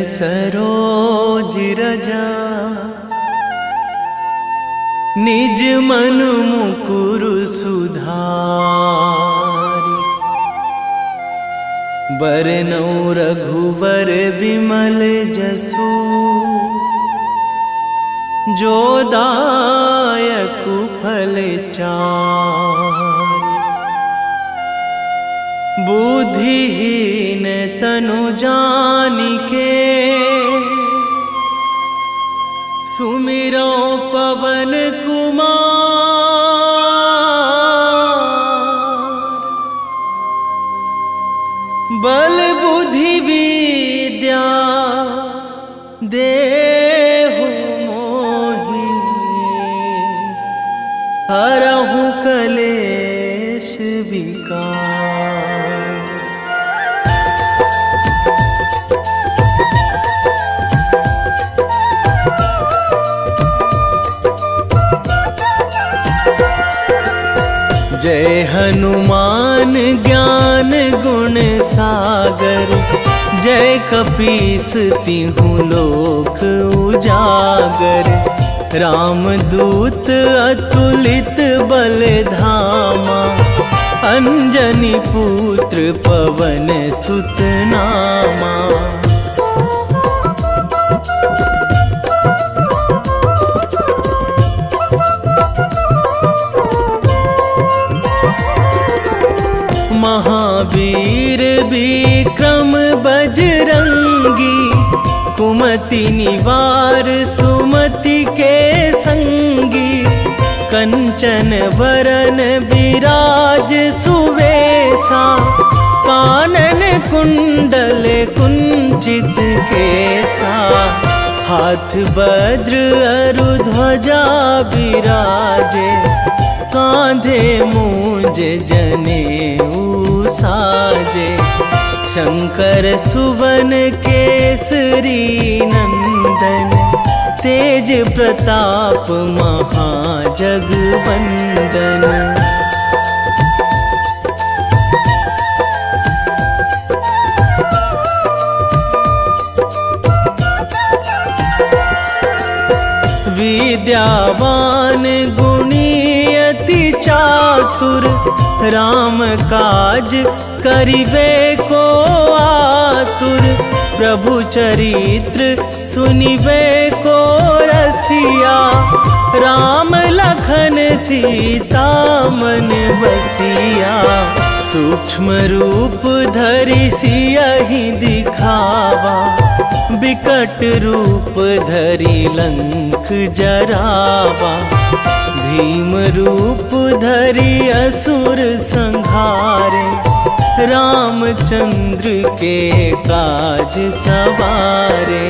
सरोज रजा निज मन मुकुर सुधारि। बरनौ रघुवर बिमल जसु जो दायक फल चारि। बुद्धिहीन तनु जानिके सुमिरो पवन कुमार। बल बुद्धि विद्या देहु मोहि हरहु कलेश विकार। जय हनुमान ज्ञान गुण सागर। जय कपीस तिहु लोक उजागर। रामदूत अतुलित बल धामा। अंजनी पुत्र पवन सुत नामा। महावीर विक्रम बजरंगी। कुमति निवार सुमति के संगी। कंचन वरन विराज सुवेशा। कानन कुंडल कुंचित केसा। हाथ वज्र अरु ध्वजा विराजे। कांधे मूंज जनेऊ साजे। शंकर सुवन केसरी नंदन। तेज प्रताप महाजगवंदन। विद्यावान गुणी अति चातुर। राम काज करिबे को आतुर। प्रभु चरित्र सुनिबे को रसिया। राम लखन सीता मन बसिया। सूक्ष्म रूप धरि सियहि दिखावा। विकट रूप धरि लंक जरावा। भीम रूप धरि असुर संहारे। रामचंद्र के काज सवारे।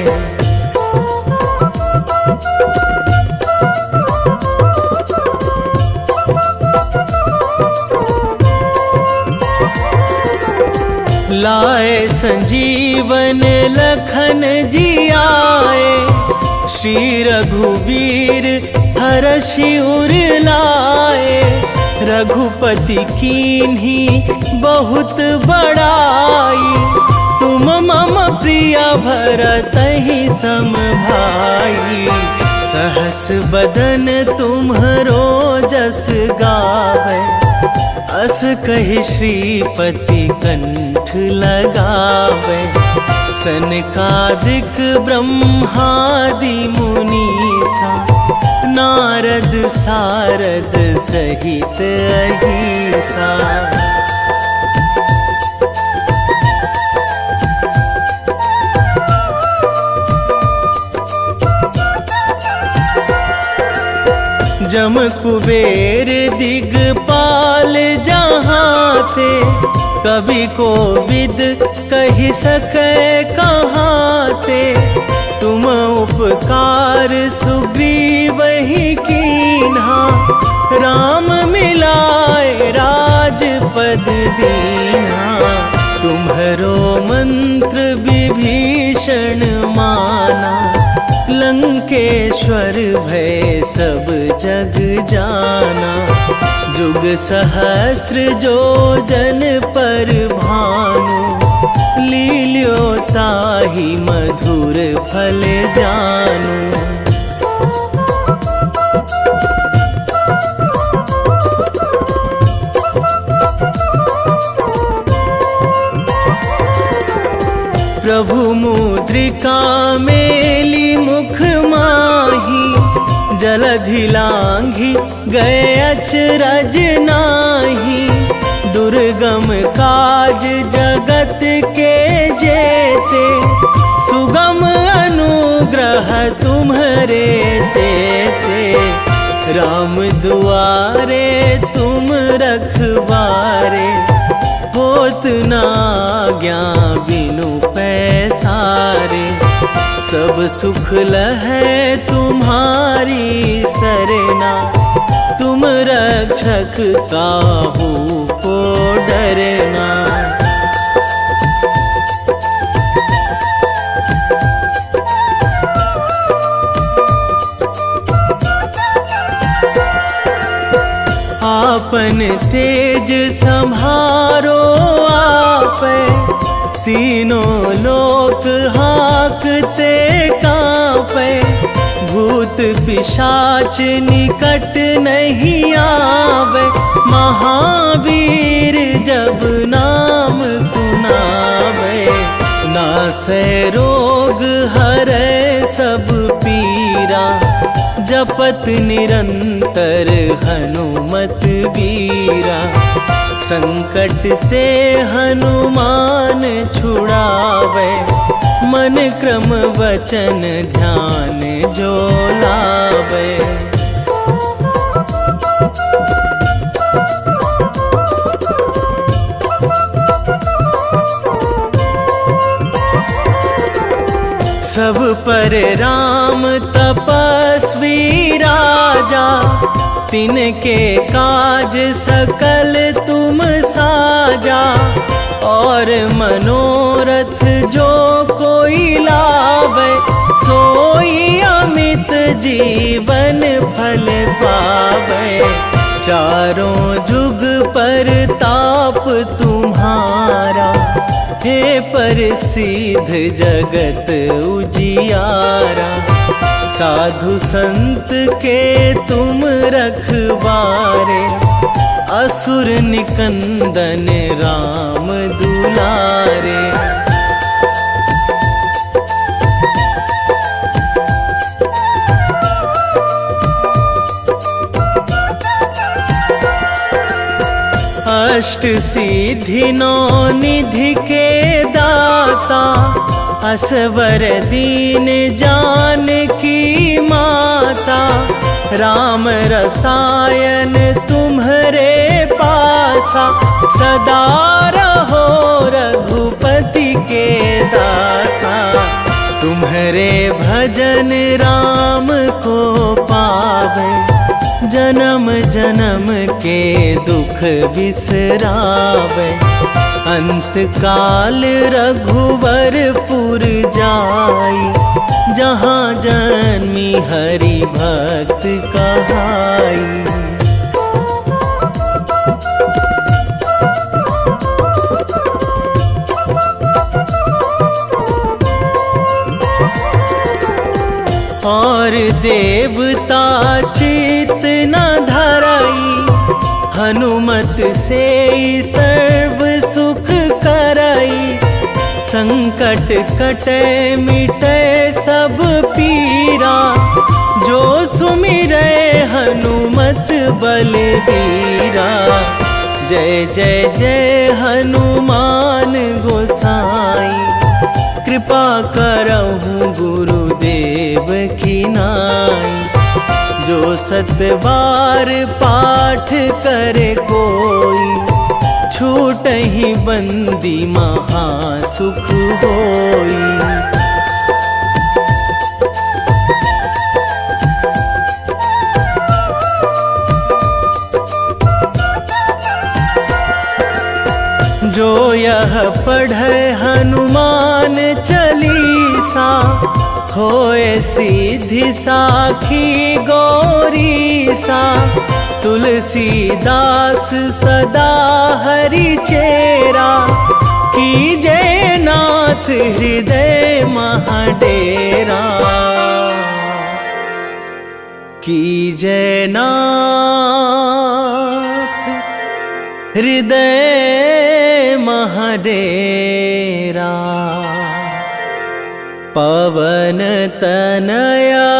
लाए संजीवन लखन जियाए। श्री रघुवीर हरषि उर लाए। रघुपति कीन्ही बहुत बड़ाई। तुम मम प्रिय भरतहि सम भाई। सहस बदन तुम्हरो जस गावै। अस कहि श्रीपति कंठ लगावै। सनकादिक ब्रह्मादि मुनीसा। नारद सारद सहित अहिसा। जम कुबेर दिगपाल जहाँ थे। कवि कोविद कहि सकै कहाँ ते। तुम उपकार सुग्रीवहि कीन्हा। राम मिलाए राजपद दीन्हा। तुम्हरो मंत्र विभीषण माना। लंकेश्वर भय सब जग जाना। जुग सहस्र जो जन पर भानु। लील्यो ताहि मधुर फल जानू। प्रभु मुद्रिका मेली मुख माही, जलधि लांघी गए अचरज नाही। दुर्गम काज जगत के जेते, सुगम अनुग्रह तुम्हरे तेते। राम दुआरे तुम रखवारे, होत ना आज्ञा बिनु पैसारे। सब सुख लहै तुम्हारी सरना, तुम रक्षक काहू को डरना। आपन तेज संभारो आपै, तीनों लोक हाकते कांपै। भूत पिशाच निकट नहीं आवे, महावीर जब नाम सुनावे। नासै रोग हरै सब पीरा, जपत निरंतर हनुमत बीरा। संकट ते हनुमान छुड़ावे, मन क्रम वचन ध्यान जो लावे। सब पर राम तपस्वी राजा, तिनके काज सकल तुम साजा। और मनोरथ जो कोई लावे, सोई अमित जीवन फल पावे। चारों जुग पर ताप तुम्हारा, हे प्रसिद्ध जगत उजियारा। साधु संत के तुम रखवारे, असुर निकंदन राम दुलारे। अष्ट सिद्धि नौ निधि के दाता, असवर दीन जानकी माता। राम रसायन तुम्हरे पासा, सदा रहो रघुपति के दासा। तुम्हरे भजन राम को पावे, जन्म जन्म के दुख बिसरावे। अंत काल रघुवरपुर जाई, जहाँ जन्मी हरि भक्त कहाई। और देवता चित न धराई, हनुमत से सर्व सुख कराई। संकट कटे मिटे सब पीरा, जो सुमिरै हनुमत बलबीरा। जय जय जय हनुमान गोसाई, कृपा करहु गुरुदेव की नाई। जो सतबार पाठ करे कोई, छूटहि बंदी महासुख होई। जो यह पढ़े हनुमान चालीसा, होए सीधी साखी गौरीसा। तुलसीदास सदा हरि चेरा, कीजे नाथ हृदय महाडेरा, कीजे नाथ हृदय महाडेरा। पवन तनया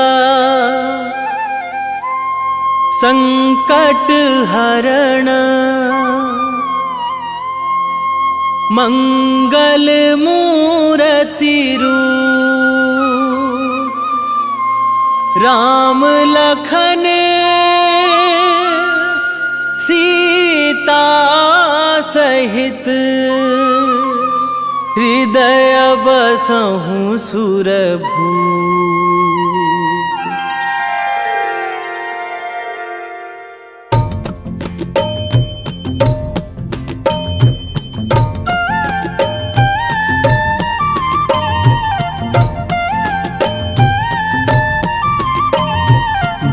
संकट हरण, मंगल मूर्ति रूप, राम लखन सीता सहित, हृदय बसहु सुरभूप।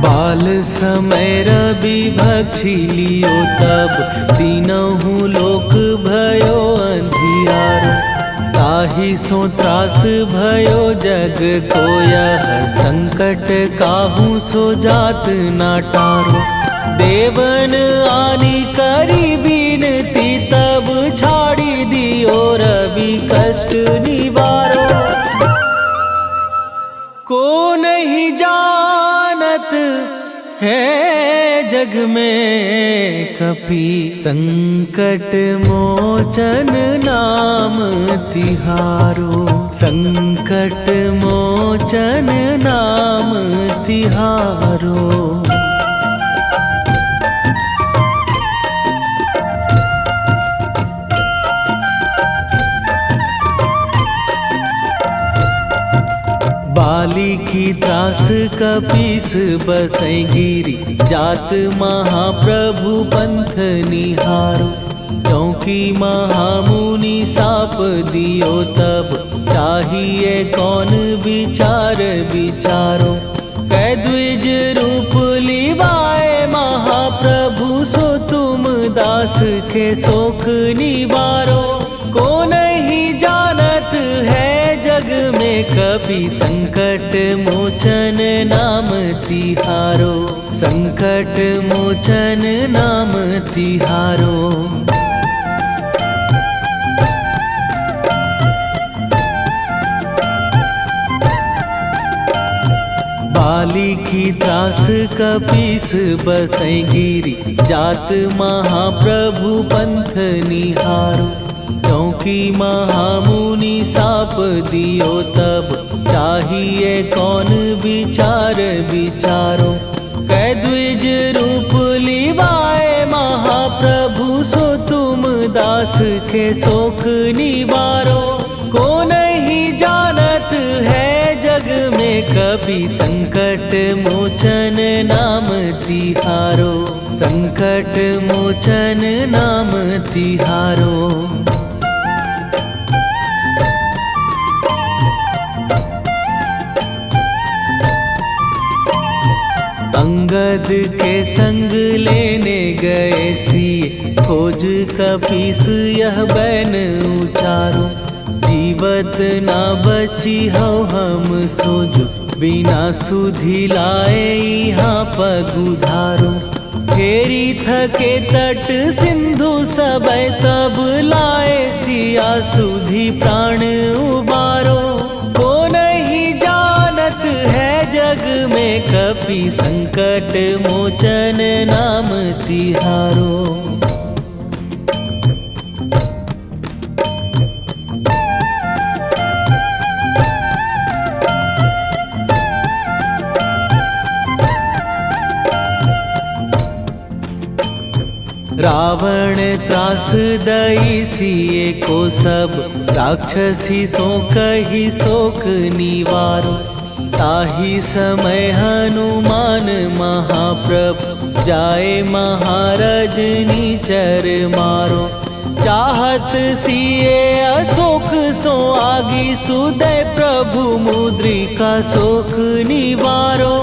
बाल समय रवि भक्षी लियो तब, तीनहु लोक भयो अंधियारो। ताहि सो त्रास भयो जग को यह, संकट काहू सो जात ना टारो। देवन आनी करी बिनती तब, छाड़ी दियो रवि कष्ट निवारो। को नहीं जानत है जग में कपि, संकट मोचन नाम तिहारो। संकट मोचन नाम तिहारो। बाली की त्रास कपीस बसै गिरी, जात महाप्रभु पंथ निहारो। क्योंकि महामुनि साप दियो तब, चाहिए कौन विचार विचारो। कै द्विज रूप लिवाए महाप्रभु, सो तुम दास के शोक निवारो। को नहीं जानत है जग में कपि, संकट मोचन नाम तिहारो। संकट मोचन नाम तिहारो। बाली की त्रास कपीस बसै गिरी, जात महाप्रभु पंथ निहारो। क्योंकि महामुनि साप दियो तब, चाहिए कौन विचार विचारो। कै द्विज रूप लिवाए महाप्रभु, सो तुम दास के शोक निवारो। को नहीं जानत है जग में कपि, संकट मोचन नाम तिहारो। संकट मोचन नाम तिहारो। अंगद के संग लेने गए सिए, खोज कपीस यह बैन उचारो। जीवत ना बची हो हम सोजो, बिना सुधि लाए यहाँ पगुधारो। फेरी थके तट सिंधु सबय, तब लाए सिया सुधि प्राण उबारो। को नहीं जानत है जग में कपि, संकट मोचन नाम तिहारो। रावण त्रास दई सिए को सब, राक्षसी सो कही शोक निवारो। ताहि समय हनुमान महाप्रभु, जाए महाराज नीचर मारो। चाहत सिए अशोक सो आगी, सुदय प्रभु मुद्रिका शोक निवारो।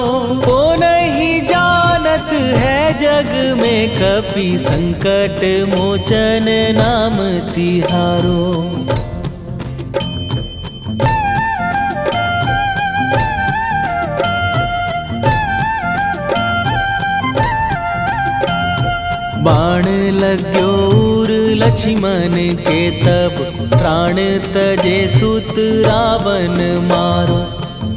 को नहीं जानत है जग में कपि संकट मोचन नाम तिहारो। बाण लाग्यो उर लक्ष्मण के तब प्राण तजे सुत रावण मारो।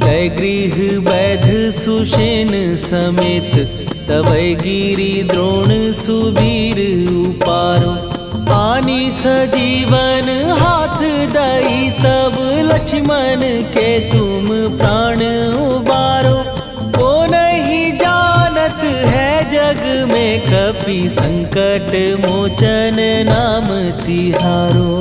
कै गृह वैध सुषेण समेत तबै गिरि द्रोण सुबीर उपारो। आनी सजीवन हाथ दई तब लक्ष्मण के तुम प्राण उबारो। ओ नहीं जानत है जग में कपि संकट मोचन नाम तिहारो।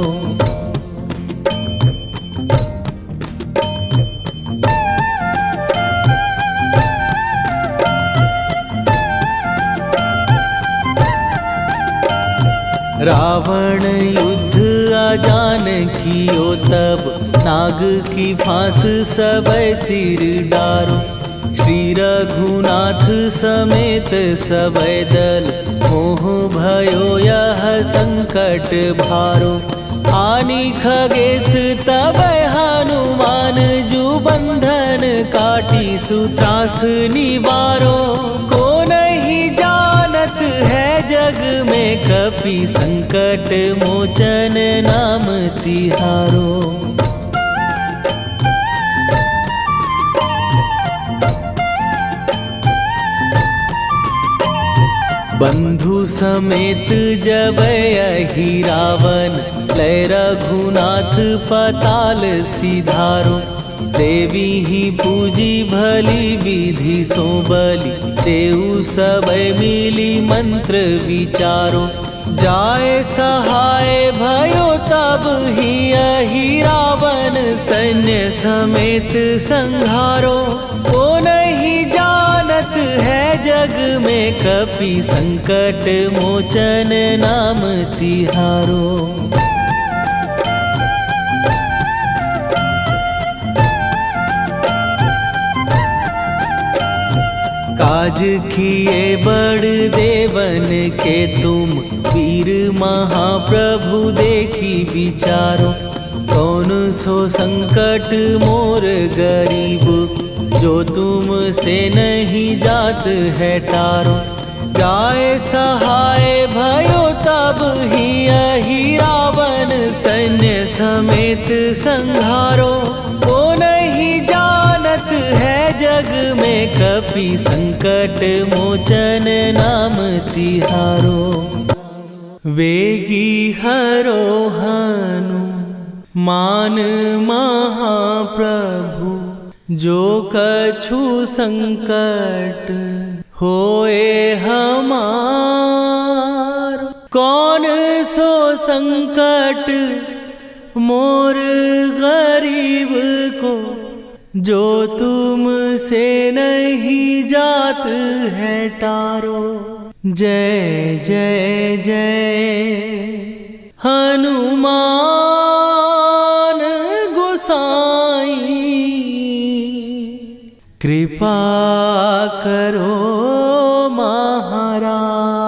रावण युद्ध आजान कियो तब नाग की फांस सबै सिर डारो। श्री रघुनाथ समेत सबै दल मोह भयो यह संकट भारो। आनी खगेश तबै हनुमान जु बंधन काटी सुत्रास निवारो। को नहीं जानत है जग में कपि संकट मोचन नाम तिहारो। बंधु समेत जबै अहि रावण लय रघुनाथ पताल सिधारो। देवी ही पूजी भली विधि सो बलि तेउ सबै मिली मंत्र विचारो। जाय सहाय भयो तब ही अहि रावण सैन्य समेत संहारो। ओ नहीं जानत है जग में कपि संकट मोचन नाम तिहारो। काज किए बड़ देवन के तुम वीर महाप्रभु देखी विचारो। कौन सो संकट मोर गरीब जो तुम से नहीं जात है टारो। जाय सहाय भयो तब ही अहि रावण सैन्य समेत संहारो। ओ नहीं जानत है जग में कपि संकट मोचन नाम तिहारो। वेगी हरो हनु मान महाप्रभु जो कछु संकट होए हमार। कौन सो संकट मोर गरीब को जो तुम से नहीं जात है टारो। जय जय जय हनुमान गोसाई कृपा करो महाराज।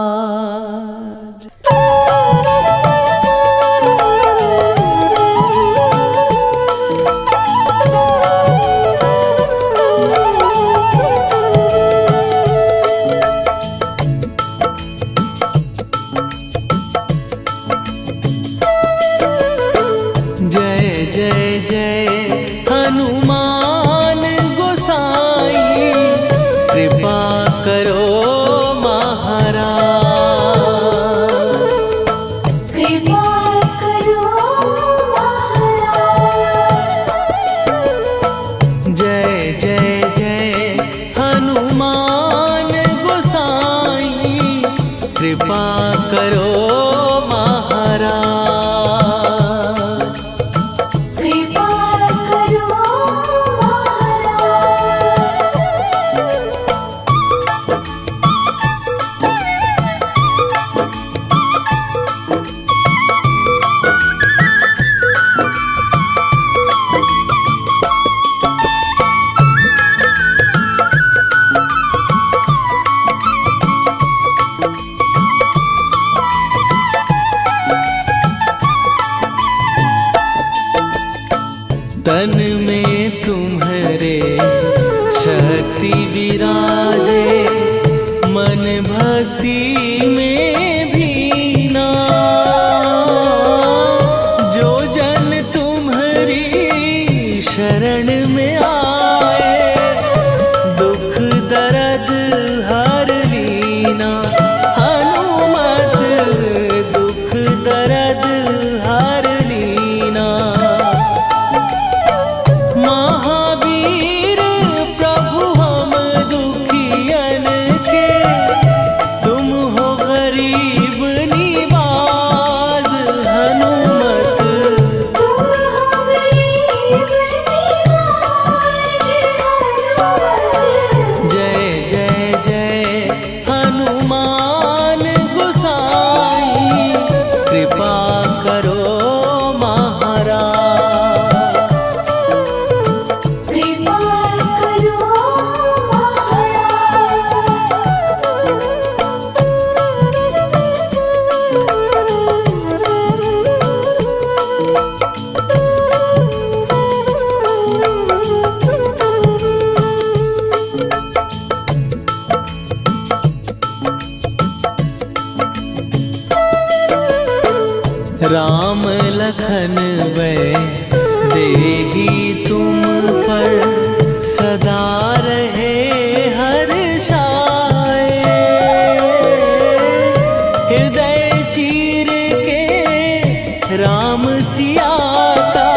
लखन वै देही तुम पर सदा रहे हर्षाए। हृदय चीर के राम सिया का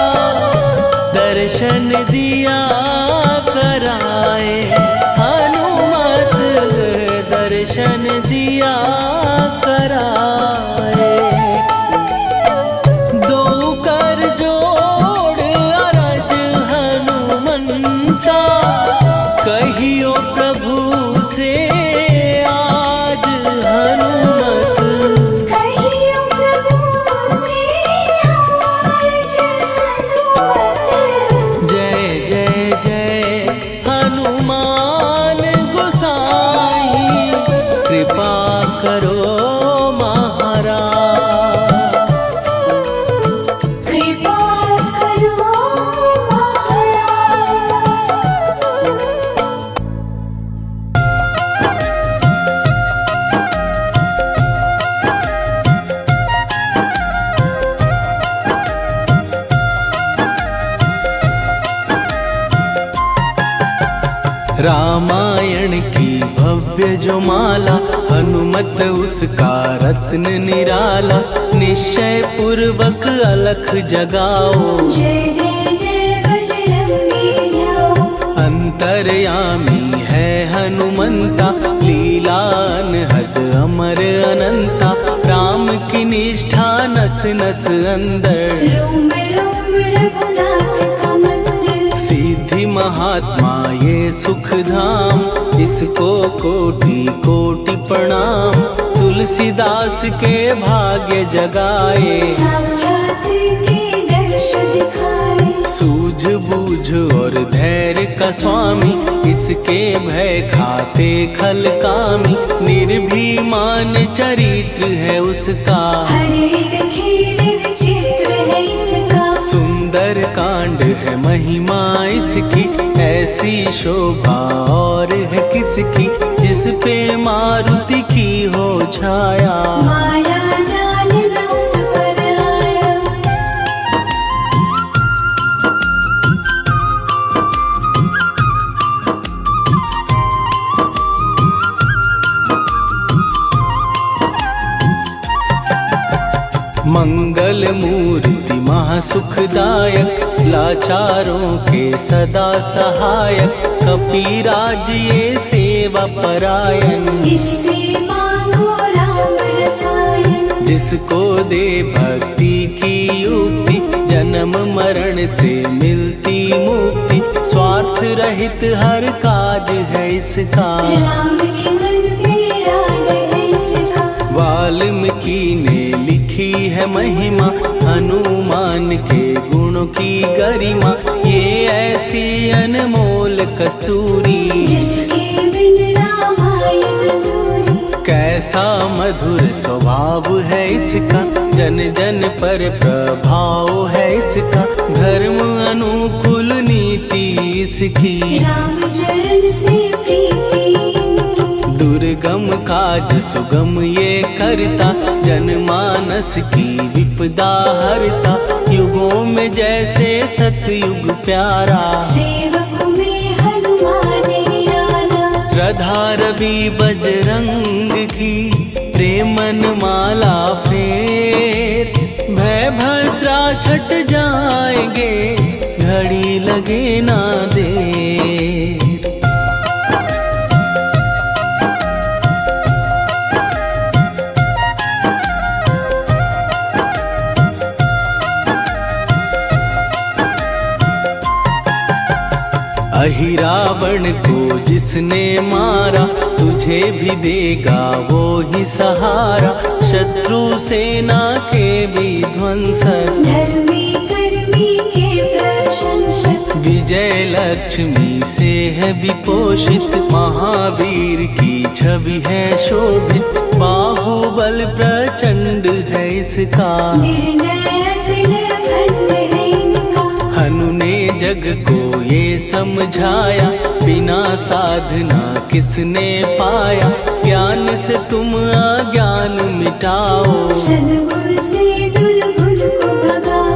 दर्शन दिया कराए। हनुमत दर्शन दिया कराए। दो कर जोड़ अरज हनुमंता कहियो प्रभु से आज हनुमत। कहियो प्रभु से आज हनुमत। जय जय जय हनुमान गोसाई कृपा करो महाराज। कृपा करो महाराज। रामायण की भव्य जो माला हनुमत उसका रत्न निराला। निश्चय पूर्वक अलख जगाओ जय जय जय बजरंगी जाओ। अंतर्यामी है हनुमंता लीला अनहद अमर अनंता। राम की निष्ठा नस नस अंदर रोम रोम रघुनाथ का मंदिर। सिद्धि महात्मा ये सुख धाम इसको कोटि कोटि प्रणाम। तुलसीदास के भाग्य जगाए साक्षात के दर्श दिखाए। सूझ बूझ और धैर्य का स्वामी इसके भय खाते खल कामी। निर्भीमान चरित्र है उसका हर एक खेल विचित्र है इसका। सुंदर कांड है महिमा इसकी। ऐसी शोभा और है किसकी जिस पे मारुति की हो छाया। माया जाल न उस पर आया। मंगल मूर्ति महासुखदायक लाचारों के सदा सहायक। कपीराज ये सेवा परायण इससे मांगो राम रसायन। जिसको दे भक्ति की युक्ति जन्म मरण से मिलती मुक्ति। स्वार्थ रहित हर काज है इसका। राम के मन पे राज है इसका। वाल्मीकि ने लिखी है महिमा हनुमान के गुणों की गरिमा। ये ऐसी अनमोल कस्तूरी जिसके बिन रामायण अधूरी। कैसा मधुर स्वभाव है इसका। जन जन पर प्रभाव है इसका। धर्म अनुकूल नीति इसकी। राम चरण से प्रीति। दुर्गम काज सुगम ये करता। जनमानस की विपदा हरता। युगों में जैसे सतयुग प्यारा। सेवक में हनुमान निराला। श्रद्धा रवि बजरंग की प्रेमन माला फेर। भय भद्रा छट जाएंगे घड़ी लगे ना देर। अहिरावण को जिसने मारा तुझे भी देगा वो ही सहारा। शत्रु सेना के विध्वंसक धर्मी कर्मी के प्रशंसक। विजय लक्ष्मी से है विपोषित। महावीर की छवि है शोभित। बाहुबल प्रचंड है इसका। निर्णयक निर्भंड है इनका। हनु ने जग को ये समझाया। बिना साधना किसने पाया। ज्ञान से तुम अज्ञान मिटाओ। सद्गुण से दुर्गुण को भगाओ।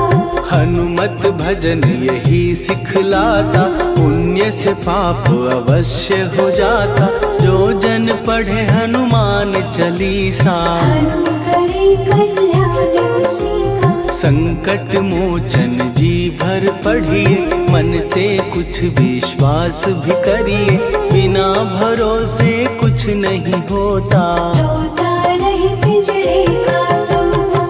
हनुमत भजन यही सिखलाता, पुण्य से पाप अवश्य हो जाता। जो जन पढ़े हनुमान चालीसा, हनुम करे कल्याण उसी का। संकट मोचन जी भर पढ़िए, मन से कुछ विश्वास भी करिए। बिना भरोसे कुछ नहीं होता, तोता रहे पिंजरे का तोता।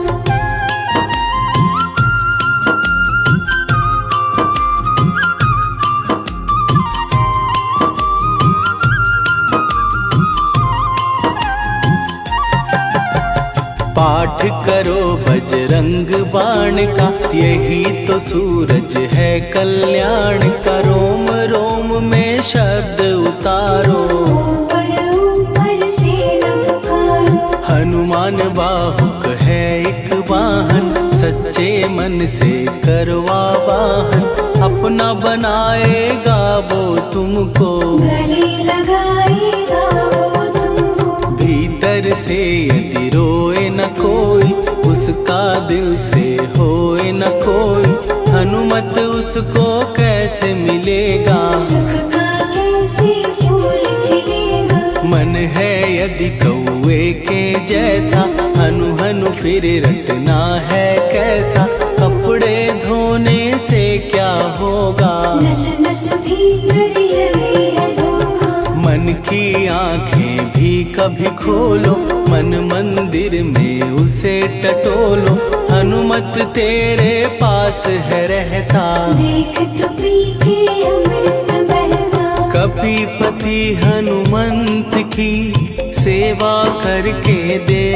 पाठ करो बजरंग बाण का, यही तो सूरज है कल्याण का। रोम रोम में शब्द उतारो, ऊपर ऊपर से न पुकारो। हनुमान बाहुक है एक वाहन, सच्चे मन से करवा वाहन। अपना बनाएगा वो तुमको, गले लगाएगा वो तुमको। भीतर से यदि रोए न कोई, उसका दिल से होए न कोई। हनुमत उसको कैसे मिलेगा, सुख का कैसे फूल खिलेगा। मन है यदि कौए के जैसा, हनु हनु फिर रटना है कैसा। कपड़े धोने से क्या होगा, नस नस भीतर लगी है धोखा। मन की आंखें भी कभी खोलो, मन मंदिर में उसे टटोलो। हनुमत तेरे पास है रहता, देख तो पी के अमृत बहता। कपीपति हनुमंत की सेवा करके दे,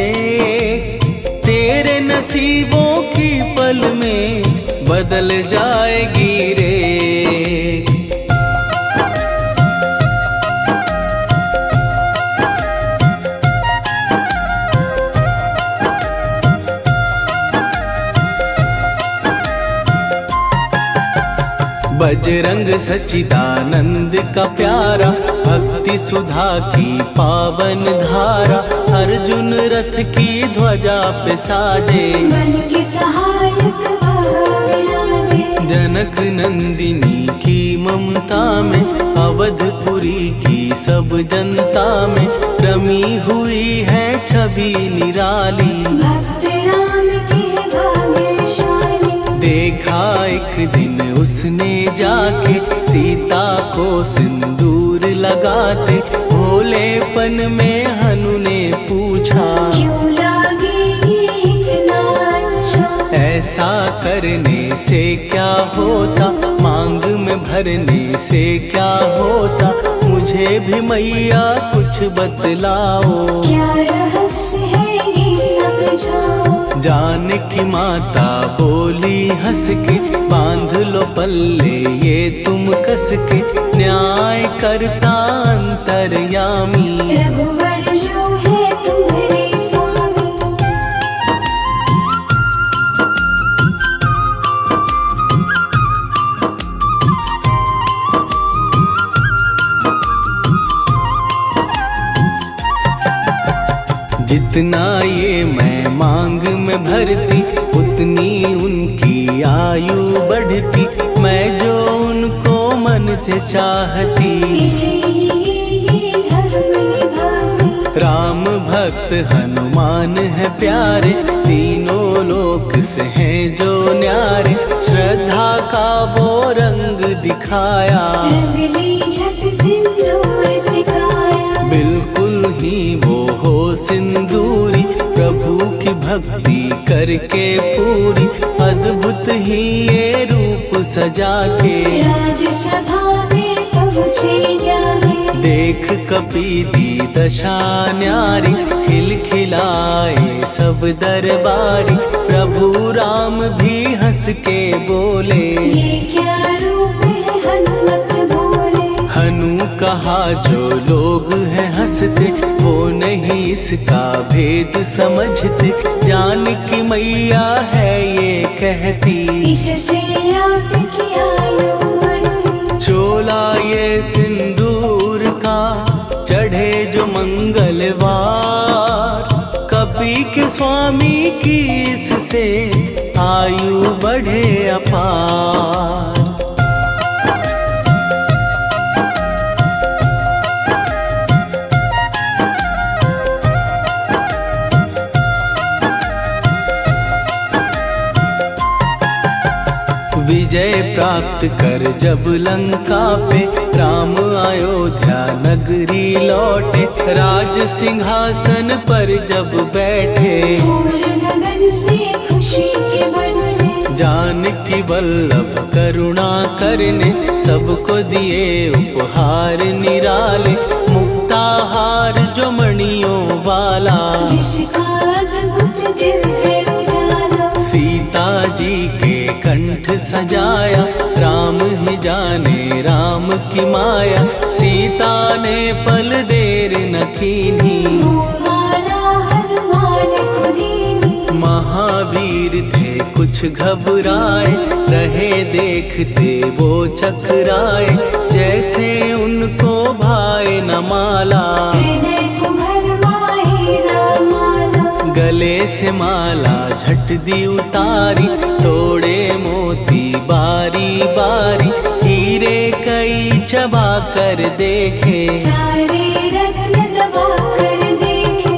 तेरे नसीबों की पल में बदल जाएगी रे। बजरंग सच्चिदानंद का प्यारा, भक्ति सुधा की पावन धारा। अर्जुन रथ की ध्वजा पे साजे, मन के सहायक वह विराजे। जनक नंदिनी की ममता में, अवधपुरी की सब जनता में रमी हुई है छवि निराली। भक्त राम के भाग्यशाली, देखा एक दिन उसने जाके सीता को सिंदूर लगाते। भोलेपन में हनु ने पूछा, क्यों लागे ये इतना अच्छा। ऐसा करने से क्या होता, मांग में भरने से क्या होता। मुझे भी मैया कुछ बतलाओ, क्या रहस्य है ये समझाओ। जानकी माता बोली हंस के, बांध लो पल्ले ये तुम कस के। न्याय करता अंतर्यामी, रघुवर जो है तुम्हारे स्वामी। जितना ये मैं मांग में भरती, उतनी उनकी आयु बढ़ती। मैं जो उनको मन से चाहती, इसलिए ये धर्म निभाती। राम भक्त हनुमान है प्यारे, तीनों लोक से हैं जो न्यारे। श्रद्धा का वो रंग दिखाया, रंगली झट सिंदूर सिखाया। बिल्कुल ही वो हो सिंदूरी, प्रभु की भक्ति करके पूरी। अद्भुत ही ये रूप सजा के, राजसभा में पहुँचे जाके। देख कपीदी दशा न्यारी, खिलखिलाए सब दरबारी। प्रभु राम भी हंस के बोले, ये क्या रूप है हनुमत बोले। हनु कहा जो लोग हैं हंसते, वो नहीं इसका भेद समझते। जानकी मैया है ये कहती, इससे आपकी आयु बढ़ती। चोला ये सिंदूर का चढ़े जो मंगलवार। कपी के स्वामी की इससे आयु बढ़े अपार। विजय प्राप्त कर जब लंका पे राम अयोध्या नगरी लौटे, राज सिंहासन पर जब बैठे, फूल गगन से खुशी के बरसे, जानकी वल्लभ करुणा करने सबको दिए उपहार निराले, मुक्ताहार जो मणियों वाला, जिसका अद्भुत दिव्य उजाला, सीता जी के कंठ सजाया, राम ही जाने राम की माया, सीता ने पल देर न कीन्ही, वो माला हनुमान को दीनी। महावीर थे कुछ घबराए, रहे देखते वो चकराए, जैसे उनको भाए न माला, हृदय को भरमाए न माला, गले से माला झट दी उतारी, तोड़े मोती बारी बारी, हीरे कई चबा कर देखे, सारे रत्न दबा कर देखे।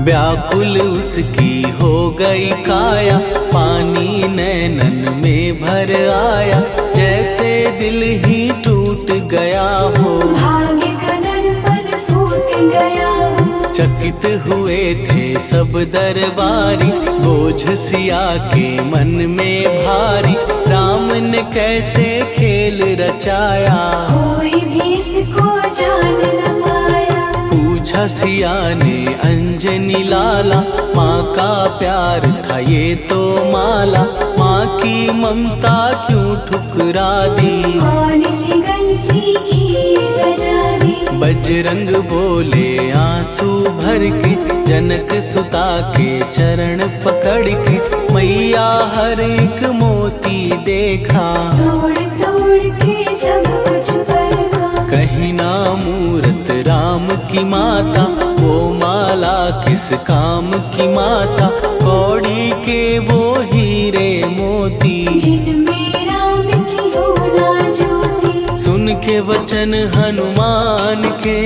व्याकुल उसकी हो गई काया, पानी नैनन में भर आया, जैसे दिल ही टूट गया हो, भाग्य का दर्पण फूट गया हो, चकित हुए थे सब दरबारी, बोझ सिया के मन में भारी, राम ने कैसे खेल रचाया, कोई भी इसको जान न पाया। पूछा सिया ने अंजनी लाला, माँ का प्यार था ये तो माला, माँ की ममता क्यों ठुकरा दी, कौन सी गलती की सजा दी। बजरंग बोले आंसू भर के, जनक सुता के चरण पकड़ के, मैया हर एक मोती देखा, तोड़ तोड़ के सब कुछ परखा। कहीं ना मूरत राम की माता, वो माला किस काम की माता, कौड़ी के वो हीरे मोती, जिनमें राम की हो ना ज्योति। सुन के वचन हनुमान के,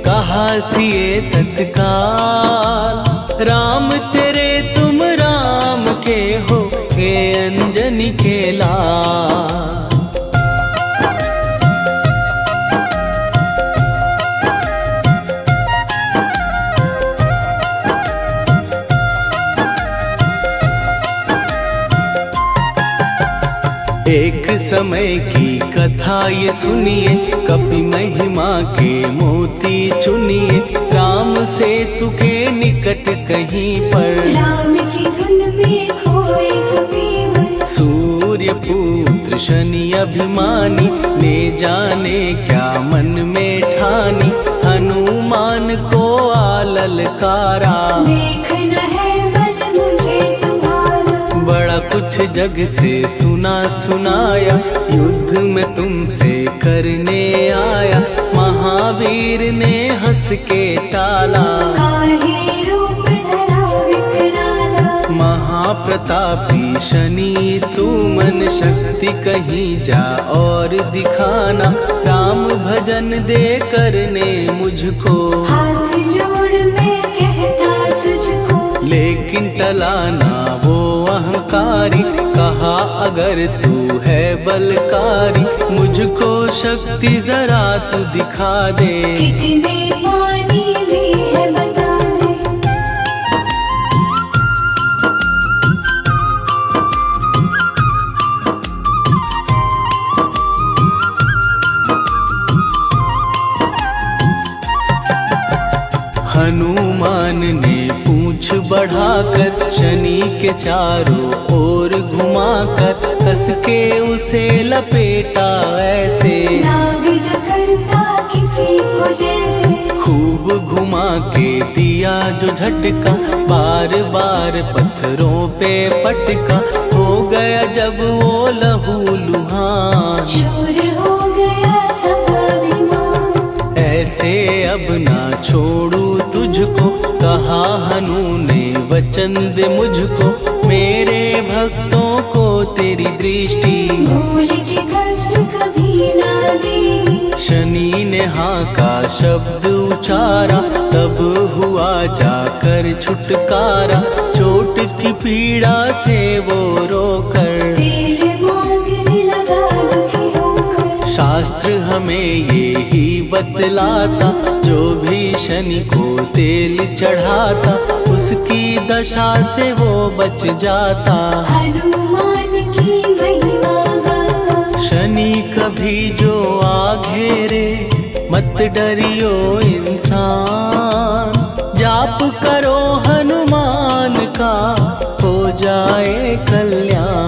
कहा सिए तत्काल, राम तेरे तुम राम के हो, के अंजनी के लाल। एक समय की कथा ये सुनिए, कपि महिमा के मोती चुनिए, राम सेतु के निकट कहीं पर, राम की धुन में खोए कबीर। सूर्य पुत्र शनि अभिमानी, ने जाने क्या मन में ठानी, हनुमान को आललकारा, देखना है बल मुझे तुम्हारा। बड़ा कुछ जग से सुना सुनाया, युद्ध में तुमसे करने आया, महावीर ने हंस के टाला, काहे रूप धरा विकराला। महाप्रतापी शनि तू मन शक्ति कहीं जा और दिखाना, राम भजन दे करने मुझको, हाथ जोड़ मैं कहता तुझको। लेकिन टलाना वो अहंकारी, कहा अगर तू है बलकारी, मुझको शक्ति जरा तू दिखा दे, कितने पानी भी है बता दे। हनुमान ने पूंछ बढ़ाकर, शनि के चारों ओर घुमाकर, कस के उसे लपेटा ऐसे, नाग जो करता किसी को जैसे। खूब घुमा के दिया जो झटका, बार बार पत्थरों पे पटका, हो गया जब वो लहू लुहान, शोर हो गया सब अभिमान। ऐसे अब ना छोड़ू तुझको, कहा हनु ने वचन दे मुझको। मेरे भक्तों को तेरी दृष्टि, भूल के कष्ट कभी ना देगी। शनि ने हाँ का शब्द उचारा, तब हुआ जाकर छुटकारा। चोट की पीड़ा से वो रोकर, तेल मांगने लगा दुखी होकर। शास्त्र हमें ये ही बतलाता, जो भी शनि को तेल चढ़ाता, उसकी दशा से वो बच जाता। हनुमान की महिमा गाता। शनि कभी जो आ घेरे, मत डरियो इंसान। जाप करो हनुमान का, हो जाए कल्याण।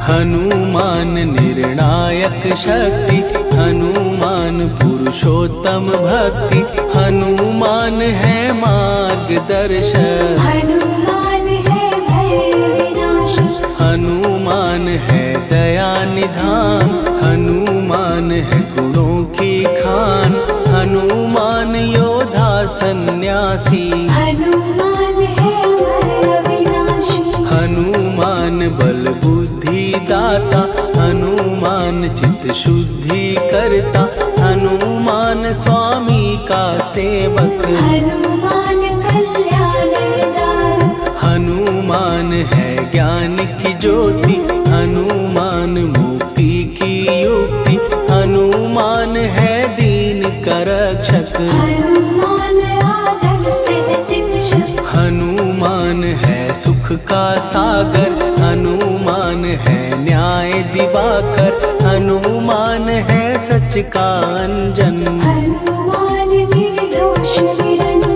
हनुमान निर्णायक शक्ति, हनुमान पुरुषोत्तम भक्ति। हनुमान है मार्गदर्शक, हनुमान है भय विनाशक। हनुमान है दया निधान। हनुमान है गुणों की खान, हनुमान योद्धा सन्यासी। हनुमान है भय विनाशी। हनुमान बल बुद्धि दाता, हनुमान चित्त शुद्धि करता। हनुमान स्वामी का सेवक, हनुमान कल्याणदायक। हनुमान है ज्ञान की ज्योति। हनुमान मुक्ति की युक्ति, हनुमान है दीन का रक्षक। हनुमान आदर से शिक्षक। हनुमान है सुख का सागर, हनुमान है न्याय दिवाकर। हनुमान है सच का अंजन, हनुमान निर्दोष निरंजन।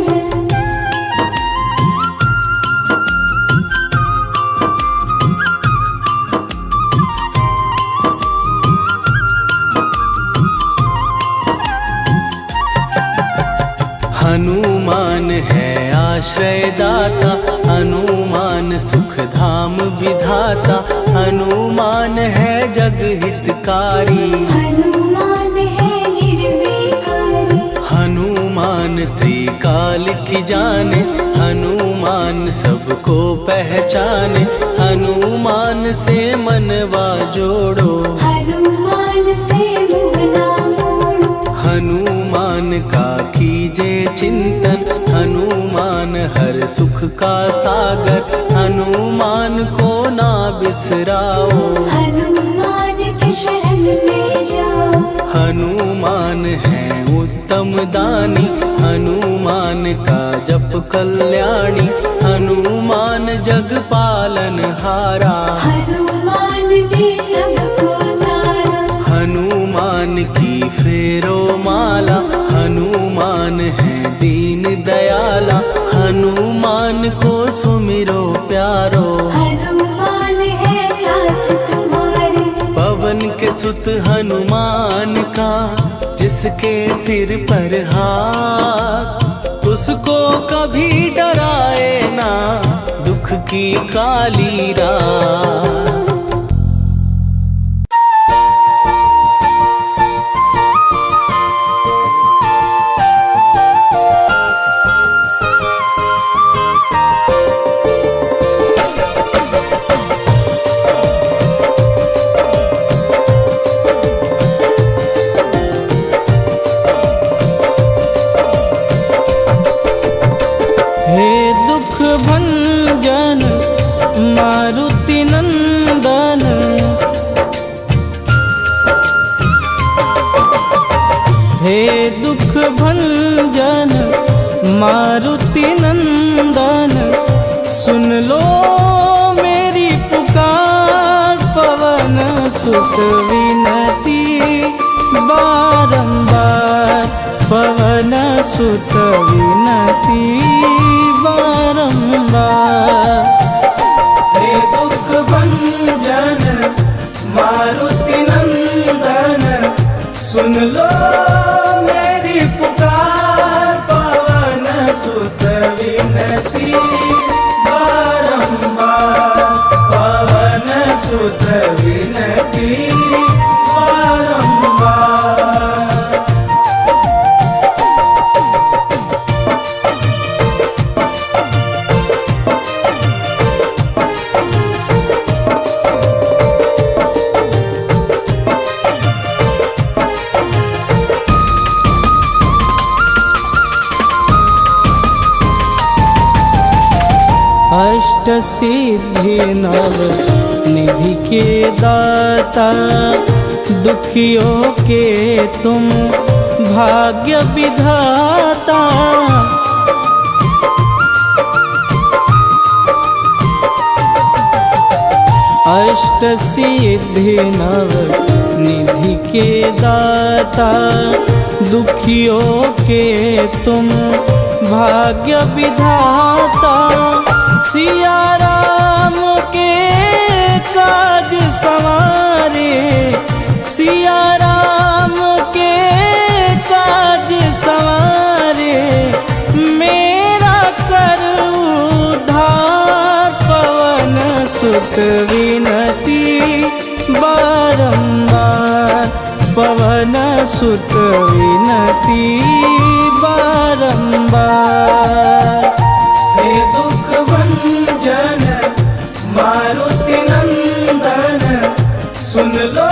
हनुमान है आश्रय दाता, हनुमान सुख धाम विधाता। हनुमान है जग हितकारी, हनुमान है निर्विकारी। हनुमान त्रिकाल की जाने। हनुमान सबको पहचाने, हनुमान से मनवा जोड़ो। हनुमान से मुँह ना मोड़ो। हनुमान का कीजे चिंतन, हनुमान हर सुख का सागर। हनुमान को ना बिसराओ, हनुमान के शरण में जाओ। हनुमान है उत्तम दानी, हनुमान का जप कल्याणी। हनुमान जग पालन हारा, हनुमान ने सबको तारा। हनुमान की फेरो माला। हनुमान है दीन दयाला, हनुमान को सुमिरो प्यारो। हनुमान है साथ तुम्हारे। पवन के सुत हनुमान का, जिसके सिर पर हाथ, उसको कभी डराए ना दुख की काली रात। हे दुख भंजन मारुति नंदन, हे दुख भंजन मारुति नंदन। सुन लो मेरी पुकार, पवन सुत विनती बारंबार। पवन सुत विनती बारंबार। हे दुख भंजन सुत विनती बारंबार, पवन सुत विनती बारंबार। अष्ट सिद्धि नव निधि के दाता, दुखियों के तुम भाग्य विधाता। अष्ट सिद्धि नव निधि के दाता, दुखियों के तुम भाग्य विधाता। सिया राम के काज संवारे, सिया राम के काज संवारे, मेरा कर उद्धार। पवन सुत विनती बारंबार, पवन सुत विनती बारंबार। हे दुख भंजन मारुति नंदन, सुन लो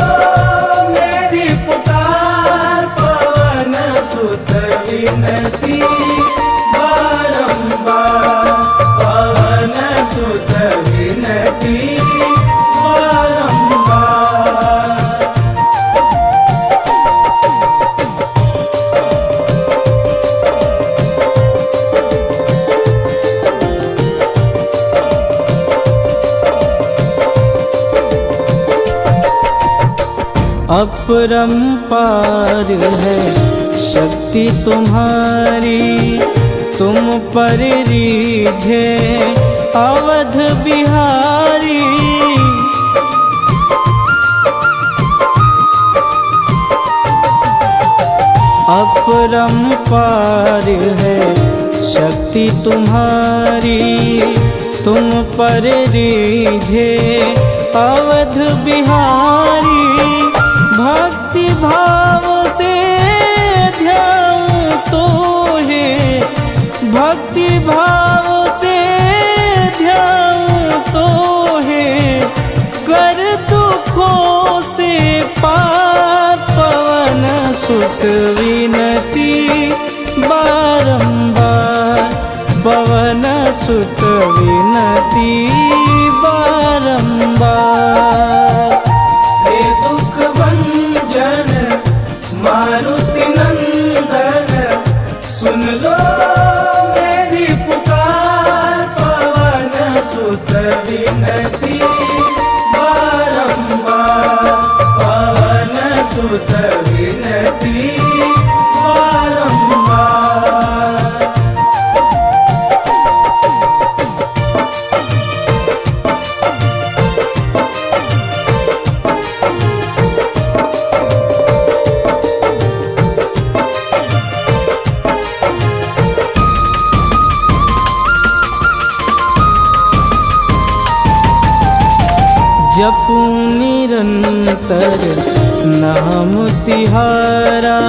मेरी पुकार। पवन सुत विनती बारंबार, पवन सुत विनती बारंबार। अपरंपार है शक्ति तुम्हारी, तुम पर रीझे अवध बिहारी। अपरंपार है शक्ति तुम्हारी, तुम पर रीझे अवध बिहारी। भक्ति भाव से ध्याऊं तो है, भक्ति भाव से ध्याऊं तो है, कर दुखों से पार। पवन सुत विनती बारंबार, पवन सुत विनती बारंबार। हे दुख भंजन मारुति नंदन, सुन लो मेरी पुकार। पवन सुत विनती बारंबार, पवन सुत विनती बारंबार। जपूं निरंतर नाम तिहारा,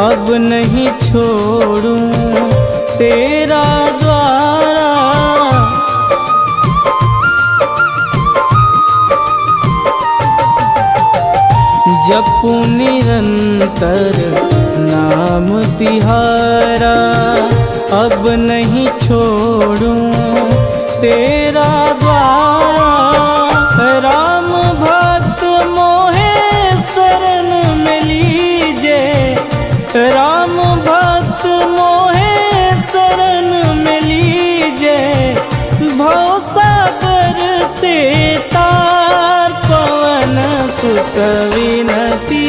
अब नहीं छोड़ूं तेरा द्वारा। जपूं निरंतर नाम तिहारा, अब नहीं छोड़ूं तेरा द्वारा। राम भक्त मोहे शरण में लीजे, राम भक्त मोहे शरण में लीजे। भवसागर से तार, पवन सुत विनती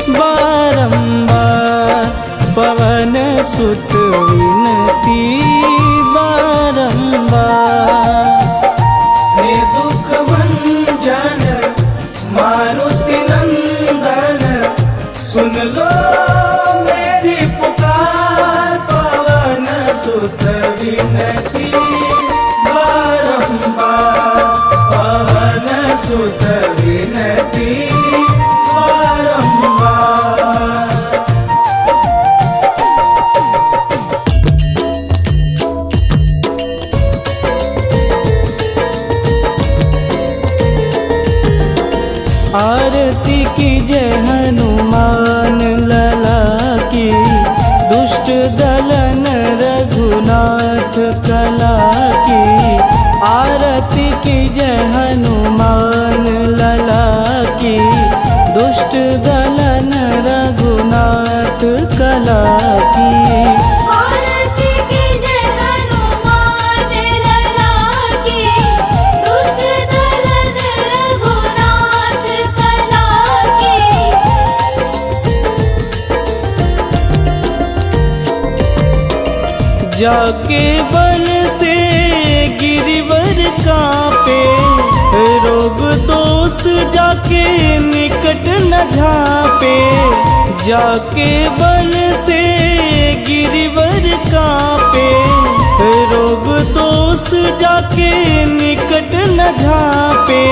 बारंबार, पवन सुत विनती बारंबार। हे दुख भंजन मारुति नंदन, सुन लो मेरी पुकार। पवन दलन रघुनाथ कला की, आरती की जय हनुमान लला की। दुष्ट दलन रघुनाथ कला की, आरती की जय हनुमान लला की। दुष्ट दलन रघुनाथ कला की। जाके बल से गिरिवर कांपे, रोग दोष जाके निकट न झांपे। जाके बल से गिरिवर कांपे, रोग दोष जाके निकट न झांपे।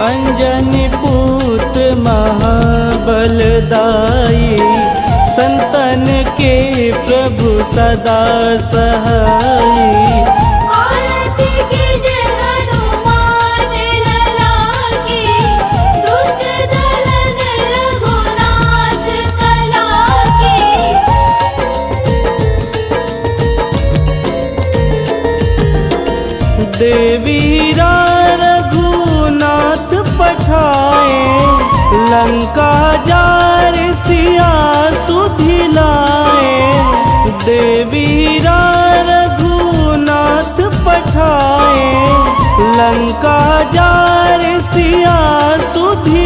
अंजनी पूत महाबलदाई, संतन के प्रभु सदा सहाई। आरती की जय हनुमान लला की। दुष्ट दलन रघुनाथ कला की। देवीरा रघुनाथ पठाए, लंका जार सिया सुधिलाए। देवीरा रघुनाथ पठाए, लंका जार सिया सुधि